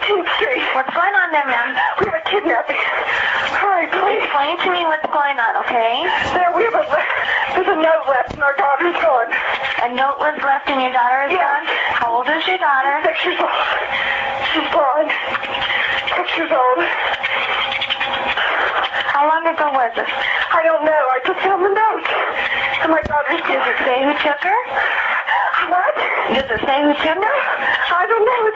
15th Street. What's going on there, ma'am? We have a kidnapping. Hurry, please. Explain to me what's going on, okay? There's a note left and our daughter's gone. A note was left and your daughter is gone? How old is your daughter? 6 years old. She's gone. 6 years old. How long ago was it? I don't know. I just found the note. And my daughter's gone. Does it say who took her? What? Does it say who took her? I don't know.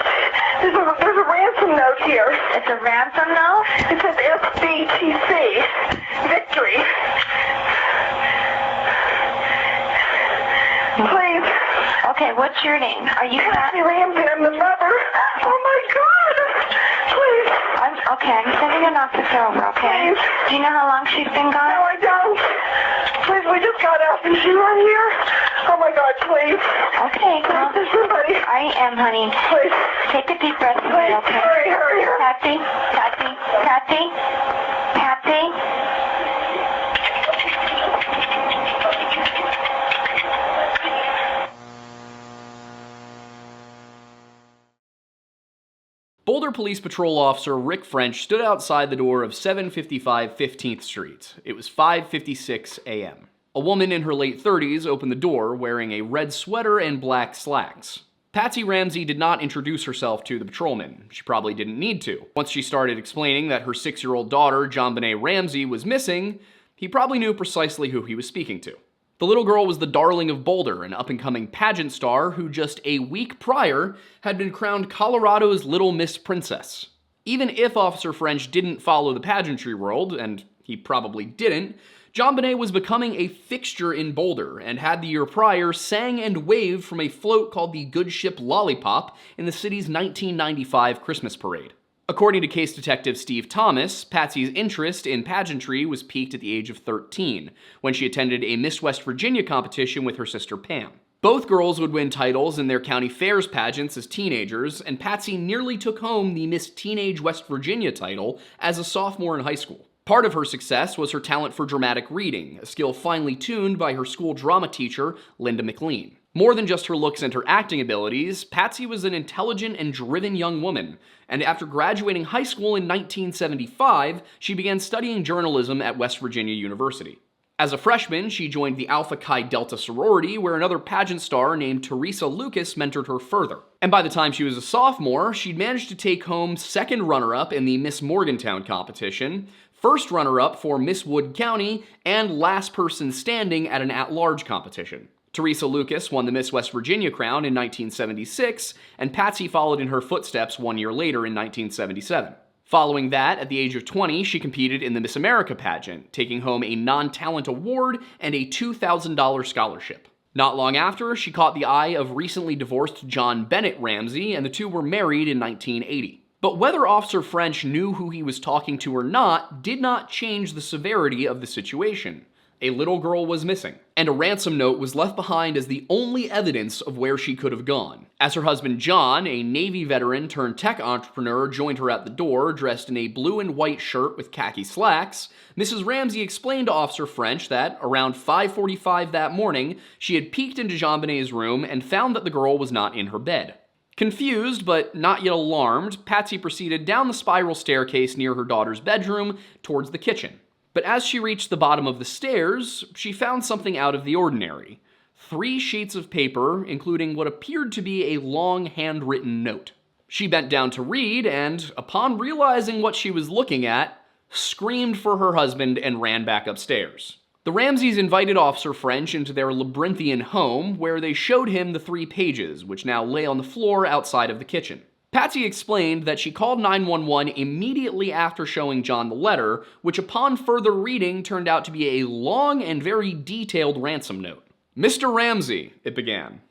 There's a ransom note here. It's a ransom note? It says SBTC. Victory. Please. Okay, what's your name? Are you Ramsey, I'm the mother. Oh my God. Please. I'm sending an officer over, okay? Please. Do you know how long she's been gone? No, I don't. Please, we just got out. Is she right here? Oh my God, please. Okay, Please, there's somebody. I am, honey. Please. Take a deep breath, Please, okay? hurry. Patsy. Boulder Police Patrol Officer Rick French stood outside the door of 755 15th Street. It was 5:56 a.m. A woman in her late 30s opened the door wearing a red sweater and black slacks. Patsy Ramsey did not introduce herself to the patrolman. She probably didn't need to. Once she started explaining that her 6-year-old daughter, JonBene Ramsey, was missing, he probably knew precisely who he was speaking to. The little girl was the darling of Boulder, an up-and-coming pageant star who just a week prior had been crowned Colorado's Little Miss Princess. Even if Officer French didn't follow the pageantry world, and he probably didn't, JonBene was becoming a fixture in Boulder and had the year prior sang and waved from a float called the Good Ship Lollipop in the city's 1995 Christmas parade. According to case detective Steve Thomas, Patsy's interest in pageantry was piqued at the age of 13, when she attended a Miss West Virginia competition with her sister Pam. Both girls would win titles in their county fairs pageants as teenagers, and Patsy nearly took home the Miss Teenage West Virginia title as a sophomore in high school. Part of her success was her talent for dramatic reading, a skill finely tuned by her school drama teacher, Linda McLean. More than just her looks and her acting abilities, Patsy was an intelligent and driven young woman, and after graduating high school in 1975, she began studying journalism at West Virginia University. As a freshman, she joined the Alpha Chi Delta sorority, where another pageant star named Teresa Lucas mentored her further. And by the time she was a sophomore, she'd managed to take home second runner-up in the Miss Morgantown competition, first runner-up for Miss Wood County, and last person standing at an at-large competition. Teresa Lucas won the Miss West Virginia crown in 1976, and Patsy followed in her footsteps 1 year later in 1977. Following that, at the age of 20, she competed in the Miss America pageant, taking home a non-talent award and a $2,000 scholarship. Not long after, she caught the eye of recently divorced John Bennett Ramsey, and the two were married in 1980. But whether Officer French knew who he was talking to or not did not change the severity of the situation. A little girl was missing, and a ransom note was left behind as the only evidence of where she could have gone. As her husband John, a Navy veteran turned tech entrepreneur, joined her at the door, dressed in a blue and white shirt with khaki slacks, Mrs. Ramsey explained to Officer French that, around 5:45 that morning, she had peeked into JonBene's room and found that the girl was not in her bed. Confused, but not yet alarmed, Patsy proceeded down the spiral staircase near her daughter's bedroom towards the kitchen. But as she reached the bottom of the stairs, she found something out of the ordinary. 3 sheets of paper, including what appeared to be a long handwritten note. She bent down to read and, upon realizing what she was looking at, screamed for her husband and ran back upstairs. The Ramseys invited Officer French into their labyrinthian home, where they showed him the 3 pages, which now lay on the floor outside of the kitchen. Patsy explained that she called 911 immediately after showing John the letter, which upon further reading turned out to be a long and very detailed ransom note. "Mr. Ramsey," it began,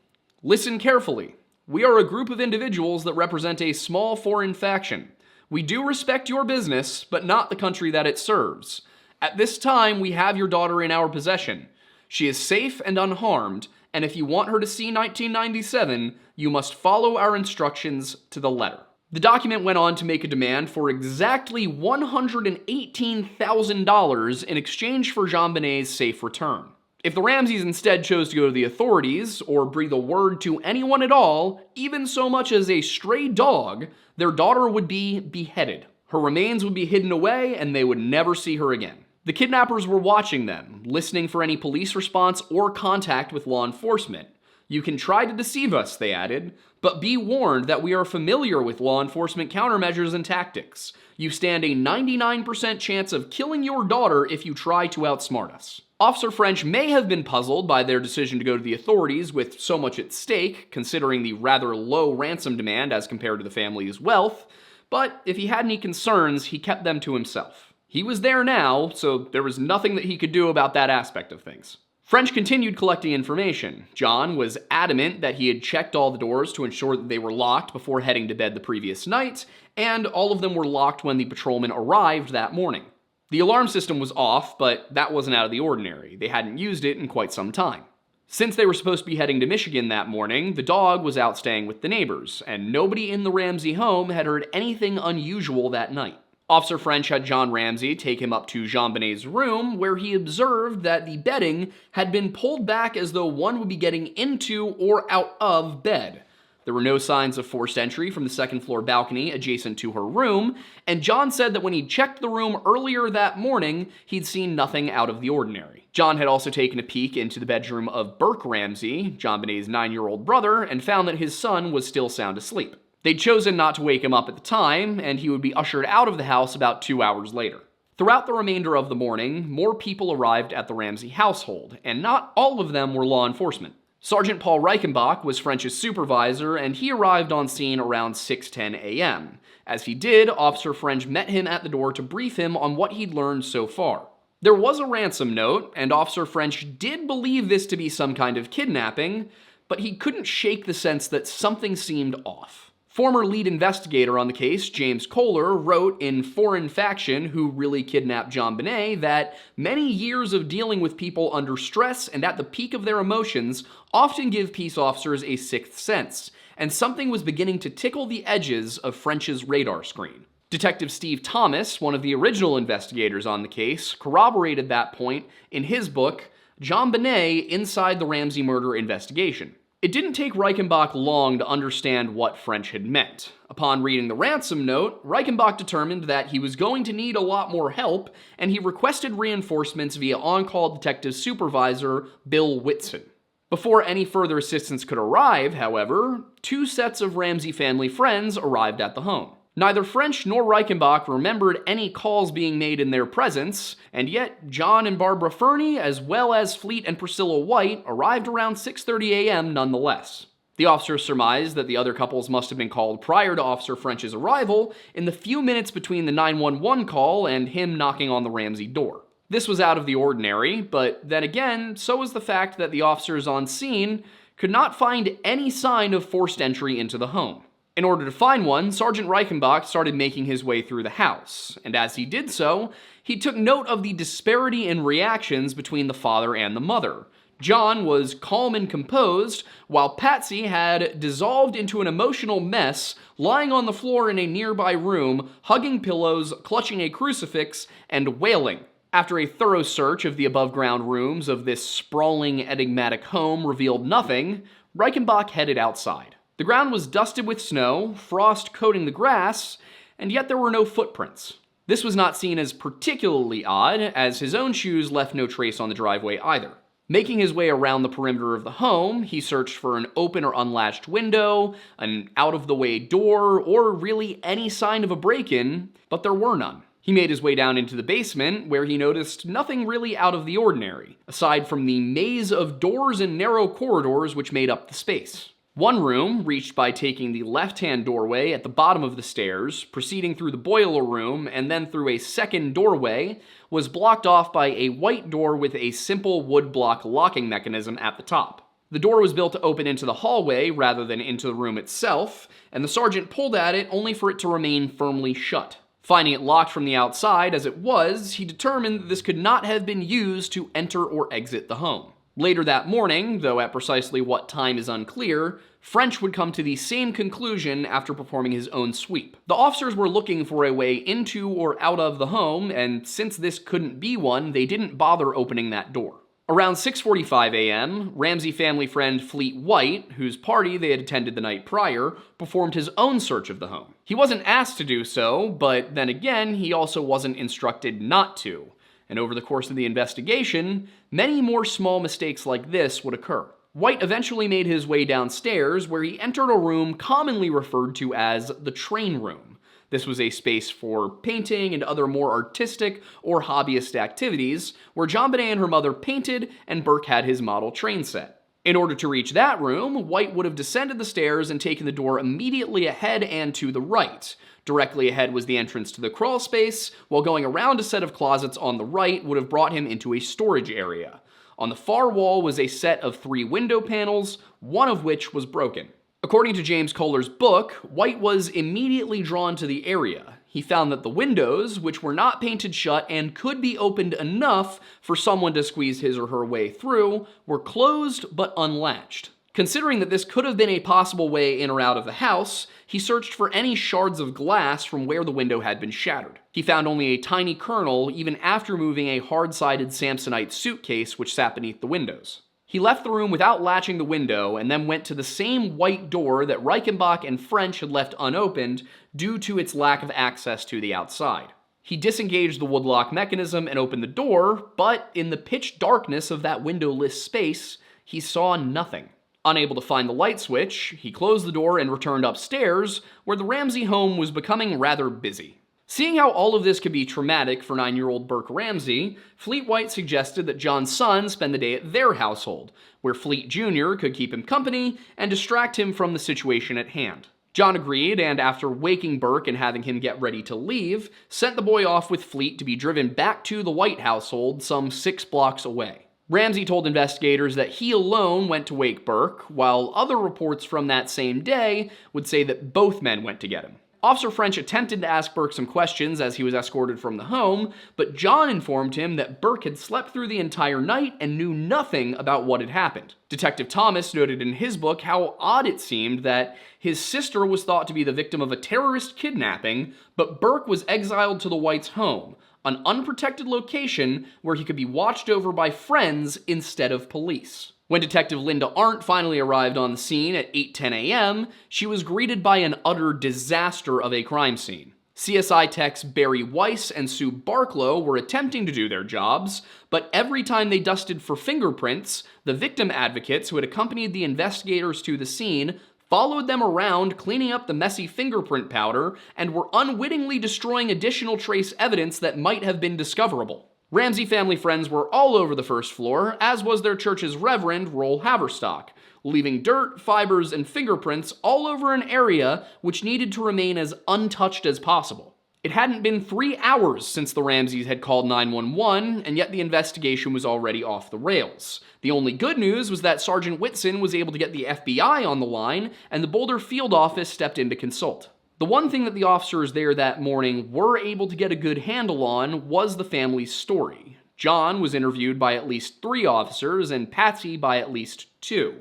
"listen carefully. We are a group of individuals that represent a small foreign faction. We do respect your business, but not the country that it serves. At this time, we have your daughter in our possession. She is safe and unharmed, and if you want her to see 1997, you must follow our instructions to the letter." The document went on to make a demand for exactly $118,000 in exchange for JonBene's safe return. If the Ramseys instead chose to go to the authorities or breathe a word to anyone at all, even so much as a stray dog, their daughter would be beheaded. Her remains would be hidden away and they would never see her again. The kidnappers were watching them, listening for any police response or contact with law enforcement. You can try to deceive us, they added, but be warned that we are familiar with law enforcement countermeasures and tactics. You stand a 99% chance of killing your daughter if you try to outsmart us. Officer French may have been puzzled by their decision to go to the authorities with so much at stake, considering the rather low ransom demand as compared to the family's wealth, but if he had any concerns, he kept them to himself. He was there now, so there was nothing that he could do about that aspect of things. French continued collecting information. John was adamant that he had checked all the doors to ensure that they were locked before heading to bed the previous night, and all of them were locked when the patrolman arrived that morning. The alarm system was off, but that wasn't out of the ordinary. They hadn't used it in quite some time. Since they were supposed to be heading to Michigan that morning, the dog was out staying with the neighbors, and nobody in the Ramsey home had heard anything unusual that night. Officer French had John Ramsey take him up to JonBene's room, where he observed that the bedding had been pulled back as though one would be getting into or out of bed. There were no signs of forced entry from the second-floor balcony adjacent to her room, and John said that when he checked the room earlier that morning, he'd seen nothing out of the ordinary. John had also taken a peek into the bedroom of Burke Ramsey, JonBene's 9-year-old brother, and found that his son was still sound asleep. They'd chosen not to wake him up at the time, and he would be ushered out of the house about 2 hours later. Throughout the remainder of the morning, more people arrived at the Ramsey household, and not all of them were law enforcement. Sergeant Paul Reichenbach was French's supervisor, and he arrived on scene around 6:10 a.m. As he did, Officer French met him at the door to brief him on what he'd learned so far. There was a ransom note, and Officer French did believe this to be some kind of kidnapping, but he couldn't shake the sense that something seemed off. Former lead investigator on the case, James Kohler, wrote in Foreign Faction, Who Really Kidnapped JonBene, that many years of dealing with people under stress and at the peak of their emotions often give peace officers a sixth sense, and something was beginning to tickle the edges of French's radar screen. Detective Steve Thomas, one of the original investigators on the case, corroborated that point in his book, JonBene Inside the Ramsey Murder Investigation. It didn't take Reichenbach long to understand what French had meant. Upon reading the ransom note, Reichenbach determined that he was going to need a lot more help, and he requested reinforcements via on-call detective supervisor Bill Whitson. Before any further assistance could arrive, however, 2 sets of Ramsey family friends arrived at the home. Neither French nor Reichenbach remembered any calls being made in their presence, and yet John and Barbara Fernie, as well as Fleet and Priscilla White, arrived around 6:30 a.m. nonetheless. The officers surmised that the other couples must have been called prior to Officer French's arrival in the few minutes between the 911 call and him knocking on the Ramsey door. This was out of the ordinary, but then again, so was the fact that the officers on scene could not find any sign of forced entry into the home. In order to find one, Sergeant Reichenbach started making his way through the house, and as he did so, he took note of the disparity in reactions between the father and the mother. John was calm and composed, while Patsy had dissolved into an emotional mess, lying on the floor in a nearby room, hugging pillows, clutching a crucifix, and wailing. After a thorough search of the above-ground rooms of this sprawling, enigmatic home revealed nothing, Reichenbach headed outside. The ground was dusted with snow, frost coating the grass, and yet there were no footprints. This was not seen as particularly odd, as his own shoes left no trace on the driveway either. Making his way around the perimeter of the home, he searched for an open or unlatched window, an out-of-the-way door, or really any sign of a break-in, but there were none. He made his way down into the basement, where he noticed nothing really out of the ordinary, aside from the maze of doors and narrow corridors which made up the space. One room, reached by taking the left-hand doorway at the bottom of the stairs, proceeding through the boiler room, and then through a second doorway, was blocked off by a white door with a simple wood block locking mechanism at the top. The door was built to open into the hallway rather than into the room itself, and the sergeant pulled at it only for it to remain firmly shut. Finding it locked from the outside as it was, he determined that this could not have been used to enter or exit the home. Later that morning, though at precisely what time is unclear, French would come to the same conclusion after performing his own sweep. The officers were looking for a way into or out of the home, and since this couldn't be one, they didn't bother opening that door. Around 6:45 a.m., Ramsey family friend Fleet White, whose party they had attended the night prior, performed his own search of the home. He wasn't asked to do so, but then again, he also wasn't instructed not to. And over the course of the investigation, many more small mistakes like this would occur. White eventually made his way downstairs, where he entered a room commonly referred to as the train room. This was a space for painting and other more artistic or hobbyist activities, where JonBene and her mother painted and Burke had his model train set. In order to reach that room, White would have descended the stairs and taken the door immediately ahead and to the right. Directly ahead was the entrance to the crawl space, while going around a set of closets on the right would have brought him into a storage area. On the far wall was a set of 3 window panels, one of which was broken. According to James Kohler's book, White was immediately drawn to the area. He found that the windows, which were not painted shut and could be opened enough for someone to squeeze his or her way through, were closed but unlatched. Considering that this could have been a possible way in or out of the house, he searched for any shards of glass from where the window had been shattered. He found only a tiny kernel even after moving a hard-sided Samsonite suitcase which sat beneath the windows. He left the room without latching the window and then went to the same white door that Reichenbach and French had left unopened due to its lack of access to the outside. He disengaged the woodlock mechanism and opened the door, but in the pitch darkness of that windowless space, he saw nothing. Unable to find the light switch, he closed the door and returned upstairs, where the Ramsey home was becoming rather busy. Seeing how all of this could be traumatic for 9-year-old Burke Ramsey, Fleet White suggested that John's son spend the day at their household, where Fleet Jr. could keep him company and distract him from the situation at hand. John agreed, and after waking Burke and having him get ready to leave, sent the boy off with Fleet to be driven back to the White household some 6 blocks away. Ramsey told investigators that he alone went to wake Burke, while other reports from that same day would say that both men went to get him. Officer French attempted to ask Burke some questions as he was escorted from the home, but John informed him that Burke had slept through the entire night and knew nothing about what had happened. Detective Thomas noted in his book how odd it seemed that his sister was thought to be the victim of a terrorist kidnapping, but Burke was exiled to the Whites' home, an unprotected location where he could be watched over by friends instead of police. When Detective Linda Arndt finally arrived on the scene at 8:10 a.m., she was greeted by an utter disaster of a crime scene. CSI techs Barry Weiss and Sue Barklow were attempting to do their jobs, but every time they dusted for fingerprints, the victim advocates who had accompanied the investigators to the scene followed them around cleaning up the messy fingerprint powder and were unwittingly destroying additional trace evidence that might have been discoverable. Ramsey family friends were all over the first floor, as was their church's Reverend Roll Haverstock, leaving dirt, fibers, and fingerprints all over an area which needed to remain as untouched as possible. It hadn't been 3 hours since the Ramseys had called 911, and yet the investigation was already off the rails. The only good news was that Sergeant Whitson was able to get the FBI on the line, and the Boulder field office stepped in to consult. The one thing that the officers there that morning were able to get a good handle on was the family's story. John was interviewed by at least 3 officers and Patsy by at least 2.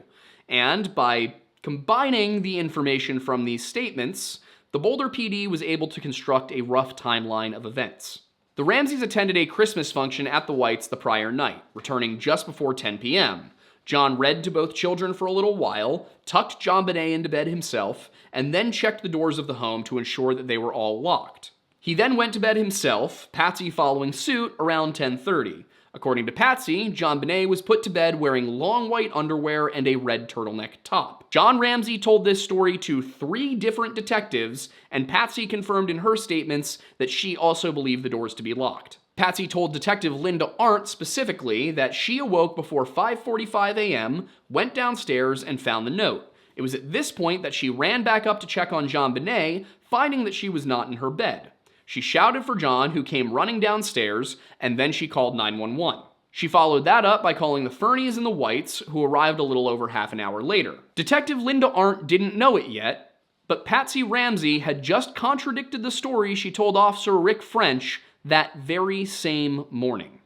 And by combining the information from these statements, the Boulder PD was able to construct a rough timeline of events. The Ramseys attended a Christmas function at the Whites the prior night, returning just before 10 p.m. John read to both children for a little while, tucked JonBene into bed himself, and then checked the doors of the home to ensure that they were all locked. He then went to bed himself, Patsy following suit around 10:30. According to Patsy, JonBene was put to bed wearing long white underwear and a red turtleneck top. John Ramsey told this story to 3 different detectives, and Patsy confirmed in her statements that she also believed the doors to be locked. Patsy told Detective Linda Arndt specifically that she awoke before 5:45 a.m., went downstairs, and found the note. It was at this point that she ran back up to check on JonBene, finding that she was not in her bed. She shouted for John, who came running downstairs, and then she called 911. She followed that up by calling the Fernies and the Whites, who arrived a little over half an hour later. Detective Linda Arndt didn't know it yet, but Patsy Ramsey had just contradicted the story she told Officer Rick French that very same morning.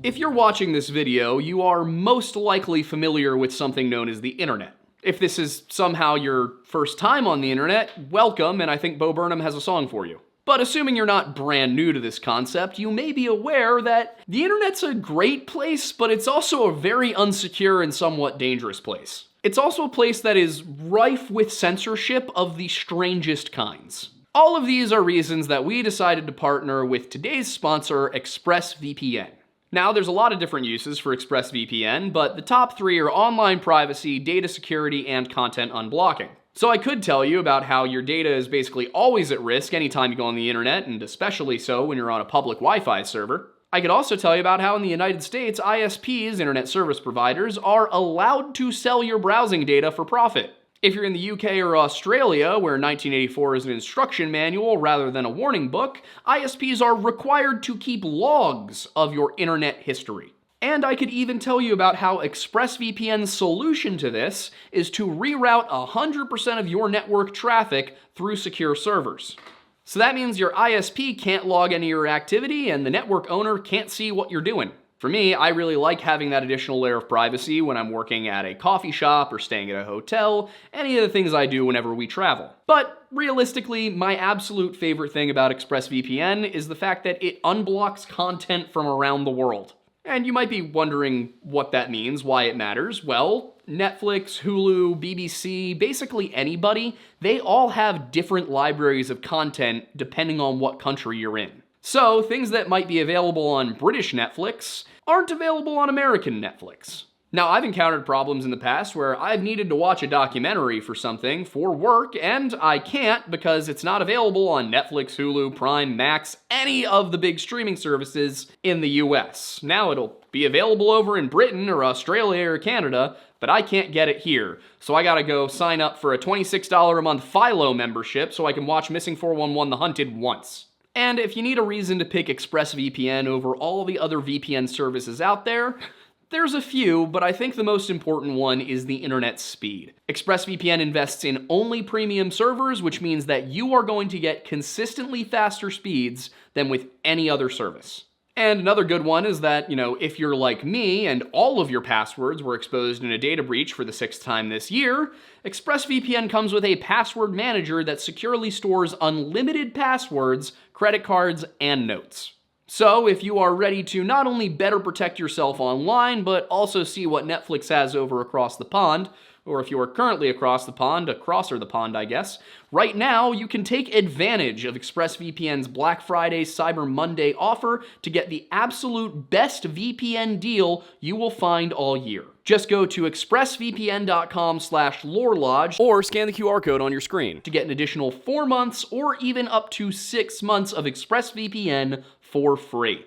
If you're watching this video, you are most likely familiar with something known as the internet. If this is somehow your first time on the internet, welcome, and I think Bo Burnham has a song for you. But assuming you're not brand new to this concept, you may be aware that the internet's a great place, but it's also a very unsecure and somewhat dangerous place. It's also a place that is rife with censorship of the strangest kinds. All of these are reasons that we decided to partner with today's sponsor, ExpressVPN. Now, there's a lot of different uses for ExpressVPN, but the top three are online privacy, data security, and content unblocking. So I could tell you about how your data is basically always at risk anytime you go on the internet, and especially so when you're on a public Wi-Fi server. I could also tell you about how in the United States, ISPs, internet service providers, are allowed to sell your browsing data for profit. If you're in the UK or Australia, where 1984 is an instruction manual rather than a warning book, ISPs are required to keep logs of your internet history. And I could even tell you about how ExpressVPN's solution to this is to reroute 100% of your network traffic through secure servers. So that means your ISP can't log any of your activity and the network owner can't see what you're doing. For me, I really like having that additional layer of privacy when I'm working at a coffee shop or staying at a hotel, any of the things I do whenever we travel. But realistically, my absolute favorite thing about ExpressVPN is the fact that it unblocks content from around the world. And you might be wondering what that means, why it matters. Well, Netflix, Hulu, BBC, basically anybody, they all have different libraries of content depending on what country you're in. So things that might be available on British Netflix aren't available on American Netflix. Now, I've encountered problems in the past where I've needed to watch a documentary for something for work, and I can't because it's not available on Netflix, Hulu, Prime, Max, any of the big streaming services in the US. Now it'll be available over in Britain or Australia or Canada, but I can't get it here. So I gotta go sign up for a $26 a month Philo membership so I can watch Missing 411 The Hunted once. And if you need a reason to pick ExpressVPN over all the other VPN services out there, there's a few, but I think the most important one is the internet speed. ExpressVPN invests in only premium servers, which means that you are going to get consistently faster speeds than with any other service. And another good one is that, if you're like me and all of your passwords were exposed in a data breach for the 6th time this year, ExpressVPN comes with a password manager that securely stores unlimited passwords, credit cards, and notes. So if you are ready to not only better protect yourself online, but also see what Netflix has over across the pond, or if you are currently across the pond, acrosser the pond, I guess, right now you can take advantage of ExpressVPN's Black Friday Cyber Monday offer to get the absolute best VPN deal you will find all year. Just go to expressvpn.com/lorelodge or scan the QR code on your screen to get an additional 4 months or even up to 6 months of ExpressVPN for free.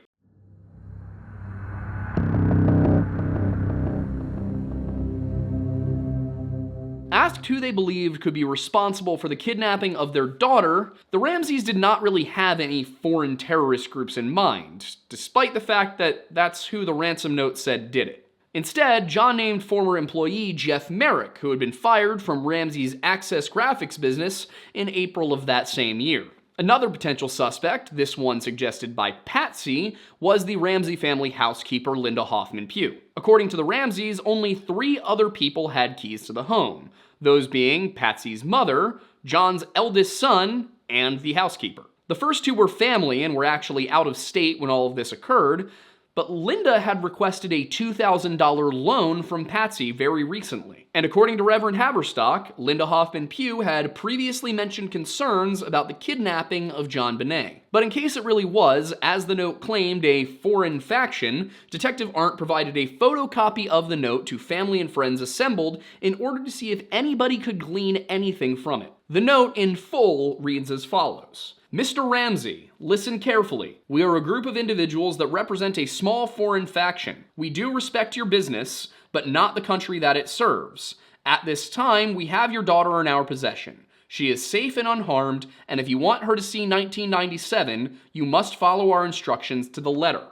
Asked who they believed could be responsible for the kidnapping of their daughter, the Ramseys did not really have any foreign terrorist groups in mind, despite the fact that that's who the ransom note said did it. Instead, John named former employee Jeff Merrick, who had been fired from Ramsey's Access Graphics business in April of that same year. Another potential suspect, this one suggested by Patsy, was the Ramsey family housekeeper Linda Hoffman Pugh. According to the Ramseys, only 3 other people had keys to the home, those being Patsy's mother, John's eldest son, and the housekeeper. The first 2 were family and were actually out of state when all of this occurred, but Linda had requested a $2,000 loan from Patsy very recently. And according to Reverend Haverstock, Linda Hoffman Pugh had previously mentioned concerns about the kidnapping of JonBene. But in case it really was, as the note claimed, a foreign faction, Detective Arndt provided a photocopy of the note to family and friends assembled in order to see if anybody could glean anything from it. The note in full reads as follows. Mr. Ramsey, listen carefully. We are a group of individuals that represent a small foreign faction. We do respect your business, but not the country that it serves. At this time, we have your daughter in our possession. She is safe and unharmed, and if you want her to see 1997, you must follow our instructions to the letter.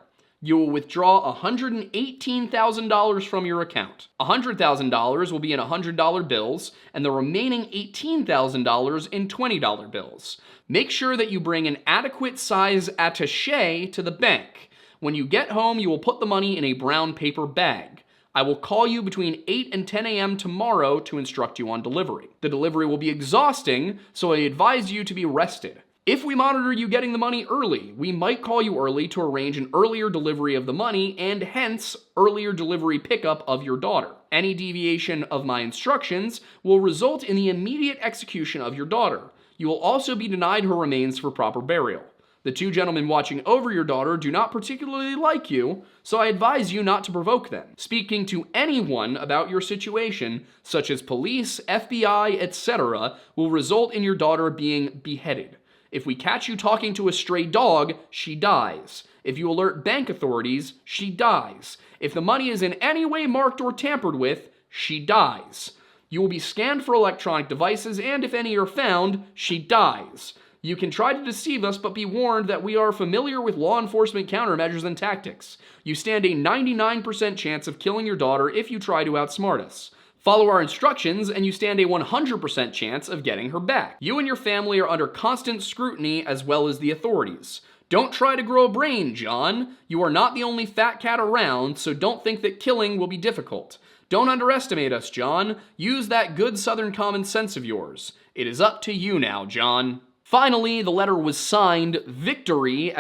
You will withdraw $118,000 from your account. $100,000 will be in $100 bills, and the remaining $18,000 in $20 bills. Make sure that you bring an adequate size attaché to the bank. When you get home, you will put the money in a brown paper bag. I will call you between 8 and 10 a.m. tomorrow to instruct you on delivery. The delivery will be exhausting, so I advise you to be rested. If we monitor you getting the money early, we might call you early to arrange an earlier delivery of the money and hence earlier delivery pickup of your daughter. Any deviation of my instructions will result in the immediate execution of your daughter. You will also be denied her remains for proper burial. The two gentlemen watching over your daughter do not particularly like you, so I advise you not to provoke them. Speaking to anyone about your situation, such as police, FBI, etc., will result in your daughter being beheaded. If we catch you talking to a stray dog, she dies. If you alert bank authorities, she dies. If the money is in any way marked or tampered with, she dies. You will be scanned for electronic devices, and if any are found, she dies. You can try to deceive us, but be warned that we are familiar with law enforcement countermeasures and tactics. You stand a 99% chance of killing your daughter if you try to outsmart us. Follow our instructions, and you stand a 100% chance of getting her back. You and your family are under constant scrutiny as well as the authorities. Don't try to grow a brain, John. You are not the only fat cat around, so don't think that killing will be difficult. Don't underestimate us, John. Use that good Southern common sense of yours. It is up to you now, John. Finally, the letter was signed Victory!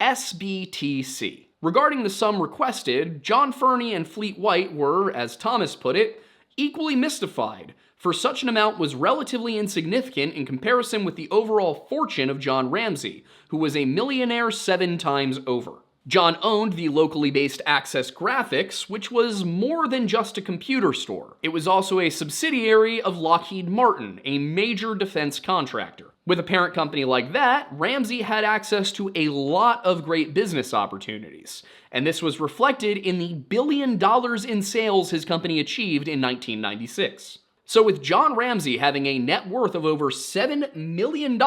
SBTC. Regarding the sum requested, John Fernie and Fleet White were, as Thomas put it, equally mystified, for such an amount was relatively insignificant in comparison with the overall fortune of John Ramsey, who was a millionaire 7 times over. John owned the locally based Access Graphics, which was more than just a computer store. It was also a subsidiary of Lockheed Martin, a major defense contractor. With a parent company like that, Ramsey had access to a lot of great business opportunities, and this was reflected in the $1 billion in sales his company achieved in 1996. So with John Ramsey having a net worth of over $7 million,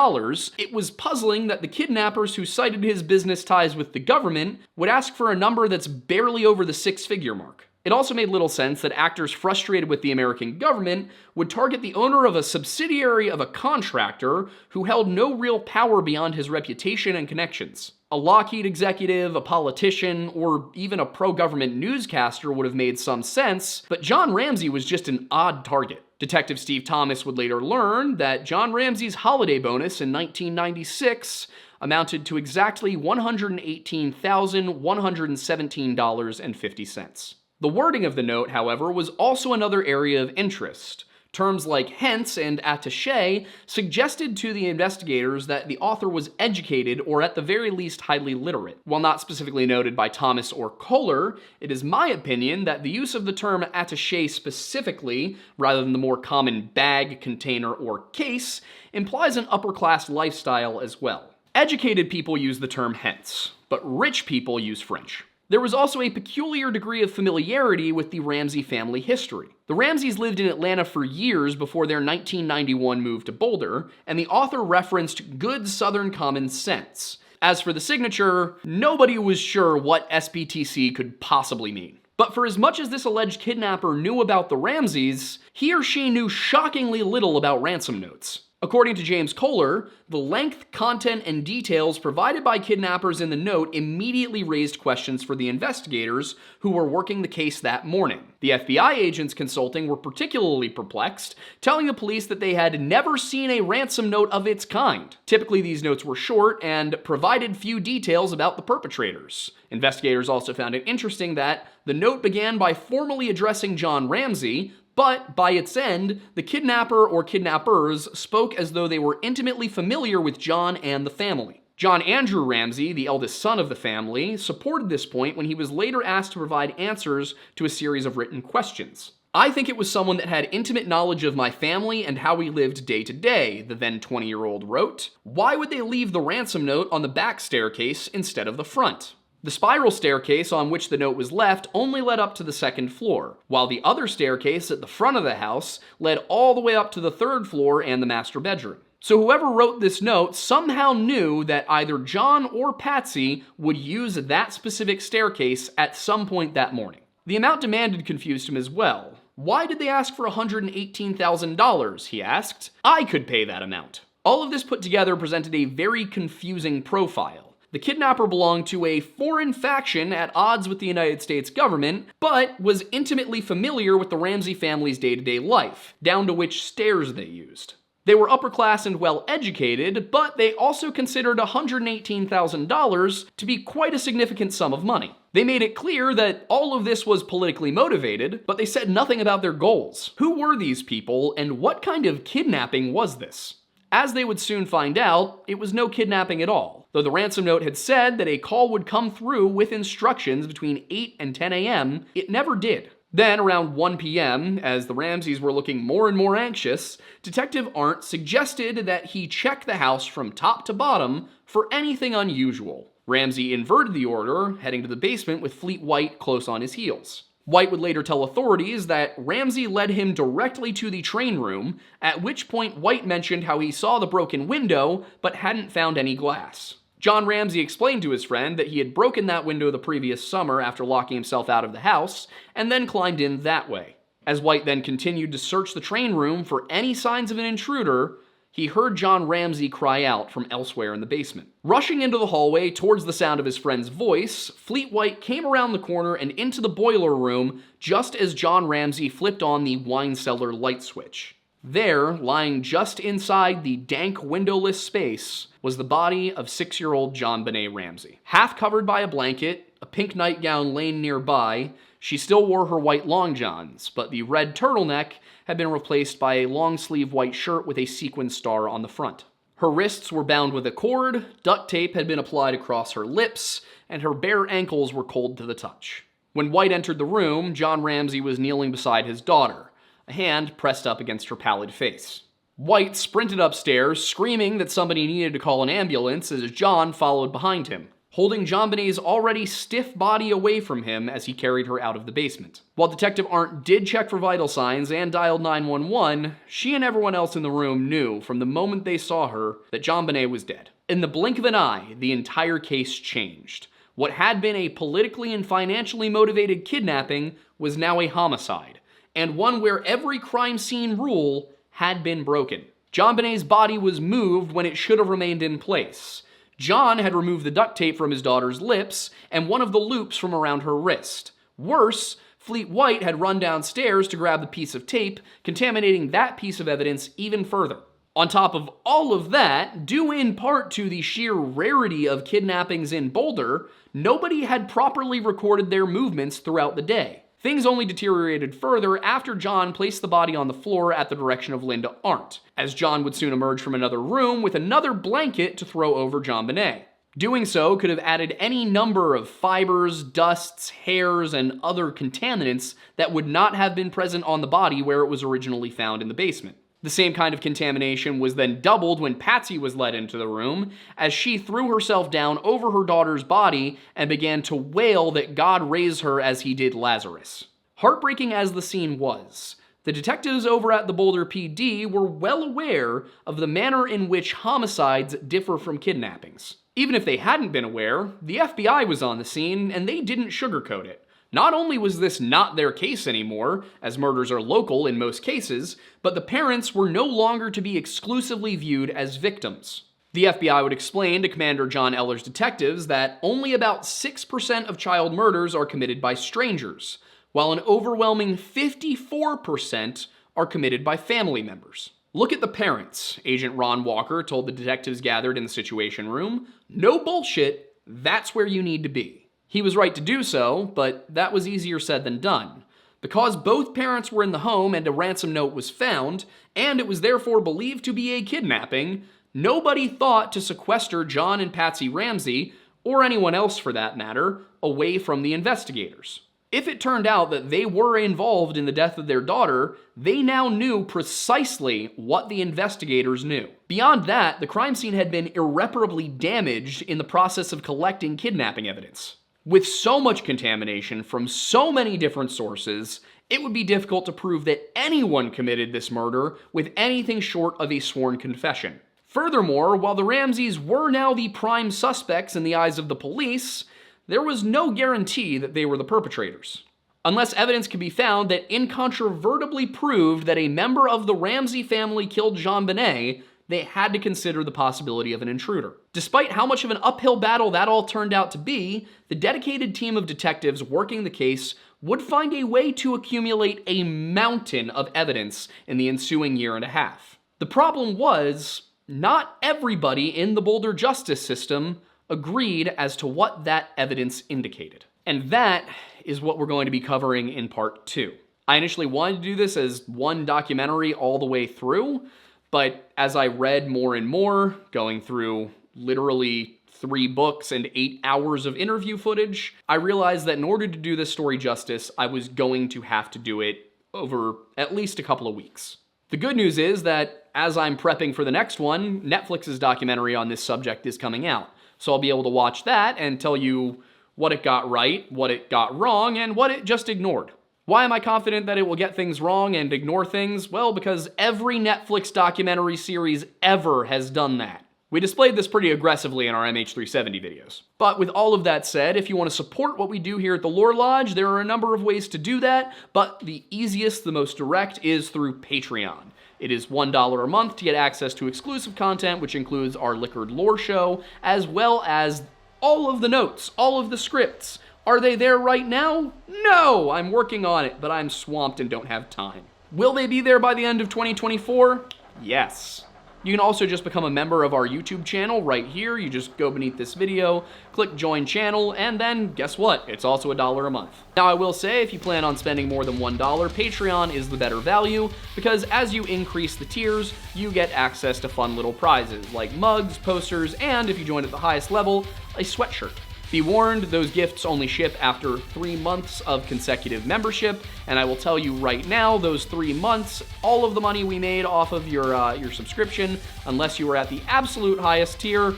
it was puzzling that the kidnappers who cited his business ties with the government would ask for a number that's barely over the 6-figure mark. It also made little sense that actors frustrated with the American government would target the owner of a subsidiary of a contractor who held no real power beyond his reputation and connections. A Lockheed executive, a politician, or even a pro-government newscaster would have made some sense, but John Ramsey was just an odd target. Detective Steve Thomas would later learn that John Ramsey's holiday bonus in 1996 amounted to exactly $118,117.50. The wording of the note, however, was also another area of interest. Terms like hence and attaché suggested to the investigators that the author was educated or at the very least highly literate. While not specifically noted by Thomas or Kohler, it is my opinion that the use of the term attaché specifically, rather than the more common bag, container, or case, implies an upper-class lifestyle as well. Educated people use the term hence, but rich people use French. There was also a peculiar degree of familiarity with the Ramsey family history. The Ramseys lived in Atlanta for years before their 1991 move to Boulder, and the author referenced good Southern common sense. As for the signature, nobody was sure what SBTC could possibly mean. But for as much as this alleged kidnapper knew about the Ramseys, he or she knew shockingly little about ransom notes. According to James Kohler, the length, content, and details provided by kidnappers in the note immediately raised questions for the investigators who were working the case that morning. The FBI agents consulting were particularly perplexed, telling the police that they had never seen a ransom note of its kind. Typically, these notes were short and provided few details about the perpetrators. Investigators also found it interesting that the note began by formally addressing John Ramsey, but by its end, the kidnapper or kidnappers spoke as though they were intimately familiar with John and the family. John Andrew Ramsey, the eldest son of the family, supported this point when he was later asked to provide answers to a series of written questions. I think it was someone that had intimate knowledge of my family and how we lived day to day, the then 20-year-old wrote. Why would they leave the ransom note on the back staircase instead of the front? The spiral staircase on which the note was left only led up to the 2nd floor, while the other staircase at the front of the house led all the way up to the 3rd floor and the master bedroom. So whoever wrote this note somehow knew that either John or Patsy would use that specific staircase at some point that morning. The amount demanded confused him as well. Why did they ask for $118,000, he asked. I could pay that amount. All of this put together presented a very confusing profile. The kidnapper belonged to a foreign faction at odds with the United States government, but was intimately familiar with the Ramsey family's day-to-day life, down to which stairs they used. They were upper class and well-educated, but they also considered $118,000 to be quite a significant sum of money. They made it clear that all of this was politically motivated, but they said nothing about their goals. Who were these people, and what kind of kidnapping was this? As they would soon find out, it was no kidnapping at all, though the ransom note had said that a call would come through with instructions between 8 and 10 a.m., it never did. Then, around 1 p.m., as the Ramseys were looking more and more anxious, Detective Arndt suggested that he check the house from top to bottom for anything unusual. Ramsey inverted the order, heading to the basement with Fleet White close on his heels. White would later tell authorities that Ramsey led him directly to the train room, at which point White mentioned how he saw the broken window but hadn't found any glass. John Ramsey explained to his friend that he had broken that window the previous summer after locking himself out of the house, and then climbed in that way. As White then continued to search the train room for any signs of an intruder, he heard John Ramsey cry out from elsewhere in the basement. Rushing into the hallway towards the sound of his friend's voice, Fleet White came around the corner and into the boiler room just as John Ramsey flipped on the wine cellar light switch. There, lying just inside the dank windowless space, was the body of 6-year-old JonBene Ramsey. Half covered by a blanket, a pink nightgown laying nearby, she still wore her white long johns, but the red turtleneck had been replaced by a long-sleeve white shirt with a sequin star on the front. Her wrists were bound with a cord, duct tape had been applied across her lips, and her bare ankles were cold to the touch. When White entered the room, John Ramsey was kneeling beside his daughter, a hand pressed up against her pallid face. White sprinted upstairs, screaming that somebody needed to call an ambulance as John followed behind him, holding JonBene's already stiff body away from him as he carried her out of the basement. While Detective Arndt did check for vital signs and dialed 911, she and everyone else in the room knew from the moment they saw her that JonBene was dead. In the blink of an eye, the entire case changed. What had been a politically and financially motivated kidnapping was now a homicide, and one where every crime scene rule had been broken. JonBene's body was moved when it should have remained in place. John had removed the duct tape from his daughter's lips and one of the loops from around her wrist. Worse, Fleet White had run downstairs to grab the piece of tape, contaminating that piece of evidence even further. On top of all of that, due in part to the sheer rarity of kidnappings in Boulder, nobody had properly recorded their movements throughout the day. Things only deteriorated further after John placed the body on the floor at the direction of Linda Arndt, as John would soon emerge from another room with another blanket to throw over JonBene. Doing so could have added any number of fibers, dusts, hairs, and other contaminants that would not have been present on the body where it was originally found in the basement. The same kind of contamination was then doubled when Patsy was led into the room, as she threw herself down over her daughter's body and began to wail that God raised her as he did Lazarus. Heartbreaking as the scene was, the detectives over at the Boulder PD were well aware of the manner in which homicides differ from kidnappings. Even if they hadn't been aware, the FBI was on the scene and they didn't sugarcoat it. Not only was this not their case anymore, as murders are local in most cases, but the parents were no longer to be exclusively viewed as victims. The FBI would explain to Commander John Eller's detectives that only about 6% of child murders are committed by strangers, while an overwhelming 54% are committed by family members. Look at the parents, Agent Ron Walker told the detectives gathered in the Situation Room. No bullshit, that's where you need to be. He was right to do so, but that was easier said than done. Because both parents were in the home and a ransom note was found, and it was therefore believed to be a kidnapping, nobody thought to sequester John and Patsy Ramsey, or anyone else for that matter, away from the investigators. If it turned out that they were involved in the death of their daughter, they now knew precisely what the investigators knew. Beyond that, the crime scene had been irreparably damaged in the process of collecting kidnapping evidence. With so much contamination from so many different sources, it would be difficult to prove that anyone committed this murder with anything short of a sworn confession. Furthermore, while the Ramseys were now the prime suspects in the eyes of the police, there was no guarantee that they were the perpetrators. Unless evidence could be found that incontrovertibly proved that a member of the Ramsey family killed JonBene, they had to consider the possibility of an intruder. Despite how much of an uphill battle that all turned out to be, the dedicated team of detectives working the case would find a way to accumulate a mountain of evidence in the ensuing year and a half. The problem was, not everybody in the Boulder justice system agreed as to what that evidence indicated. And that is what we're going to be covering in part 2. I initially wanted to do this as one documentary all the way through, but as I read more and more, going through literally 3 books and 8 hours of interview footage, I realized that in order to do this story justice, I was going to have to do it over at least a couple of weeks. The good news is that as I'm prepping for the next one, Netflix's documentary on this subject is coming out. So I'll be able to watch that and tell you what it got right, what it got wrong, and what it just ignored. Why am I confident that it will get things wrong and ignore things? Well, because every Netflix documentary series ever has done that. We displayed this pretty aggressively in our MH370 videos. But with all of that said, if you want to support what we do here at the Lore Lodge, there are a number of ways to do that, but the easiest, the most direct, is through Patreon. It is $1 a month to get access to exclusive content, which includes our Liquored Lore show, as well as all of the notes, all of the scripts. Are they there right now? No! I'm working on it, but I'm swamped and don't have time. Will they be there by the end of 2024? Yes. You can also just become a member of our YouTube channel right here. You just go beneath this video, click join channel, and then guess what? It's also $1 a month. Now I will say, if you plan on spending more than $1, Patreon is the better value, because as you increase the tiers, you get access to fun little prizes like mugs, posters, and if you join at the highest level, a sweatshirt. Be warned, those gifts only ship after 3 months of consecutive membership, and I will tell you right now, those 3 months, all of the money we made off of your subscription, unless you were at the absolute highest tier,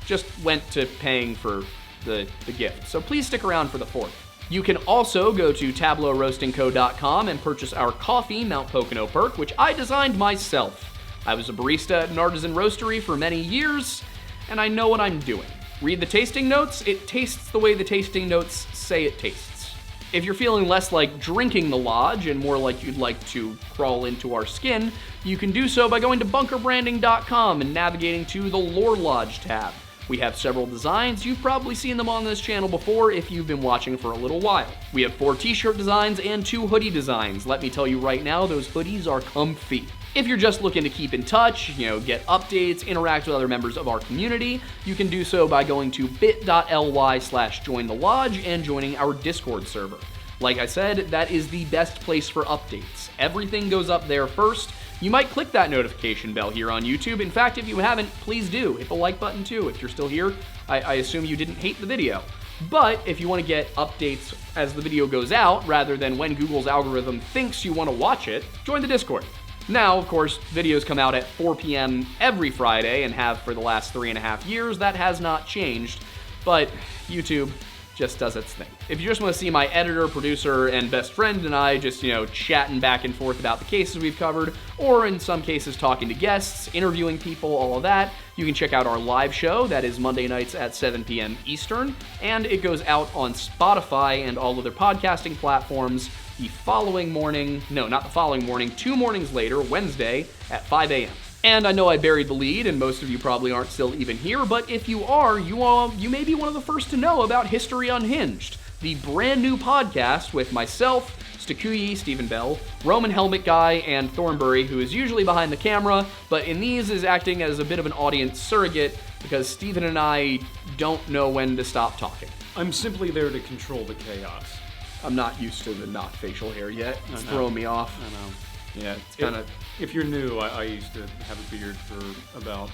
just went to paying for the gift. So please stick around for the 4th. You can also go to TableauRoastingCo.com and purchase our coffee, Mount Pocono Perk, which I designed myself. I was a barista at an artisan roastery for many years, and I know what I'm doing. Read the tasting notes, it tastes the way the tasting notes say it tastes. If you're feeling less like drinking the lodge and more like you'd like to crawl into our skin, you can do so by going to bunkerbranding.com and navigating to the Lore Lodge tab. We have several designs. You've probably seen them on this channel before if you've been watching for a little while. We have 4 t-shirt designs and 2 hoodie designs. Let me tell you right now, those hoodies are comfy. If you're just looking to keep in touch, get updates, interact with other members of our community, you can do so by going to bit.ly/jointhelodge and joining our Discord server. Like I said, that is the best place for updates. Everything goes up there first. You might click that notification bell here on YouTube. In fact, if you haven't, please do. Hit the like button too. If you're still here, I assume you didn't hate the video. But if you want to get updates as the video goes out, rather than when Google's algorithm thinks you want to watch it, join the Discord. Now, of course, videos come out at 4 p.m. every Friday and have for the last 3.5 years. That has not changed, but YouTube just does its thing. If you just want to see my editor, producer, and best friend and I just, chatting back and forth about the cases we've covered, or in some cases talking to guests, interviewing people, all of that, you can check out our live show. That is Monday nights at 7 p.m. Eastern, and it goes out on Spotify and all other podcasting platforms the following morning, no, not the following morning, 2 mornings later, Wednesday at 5 a.m. And I know I buried the lead, and most of you probably aren't still even here, but if you are, you may be one of the first to know about History Unhinged, the brand new podcast with myself, Stakuyi, Stephen Bell, Roman Helmet Guy, and Thornbury, who is usually behind the camera, but in these is acting as a bit of an audience surrogate, because Stephen and I don't know when to stop talking. I'm simply there to control the chaos. I'm not used to the not facial hair yet. It's throwing me off. I know. Yeah, it's kind of... If you're new, I used to have a beard for about,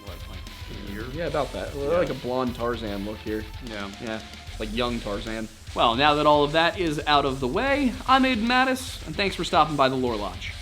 like a year? Yeah, about that. Like a blonde Tarzan look here. Yeah, like young Tarzan. Well, now that all of that is out of the way, I'm Aiden Mattis, and thanks for stopping by the Lore Lodge.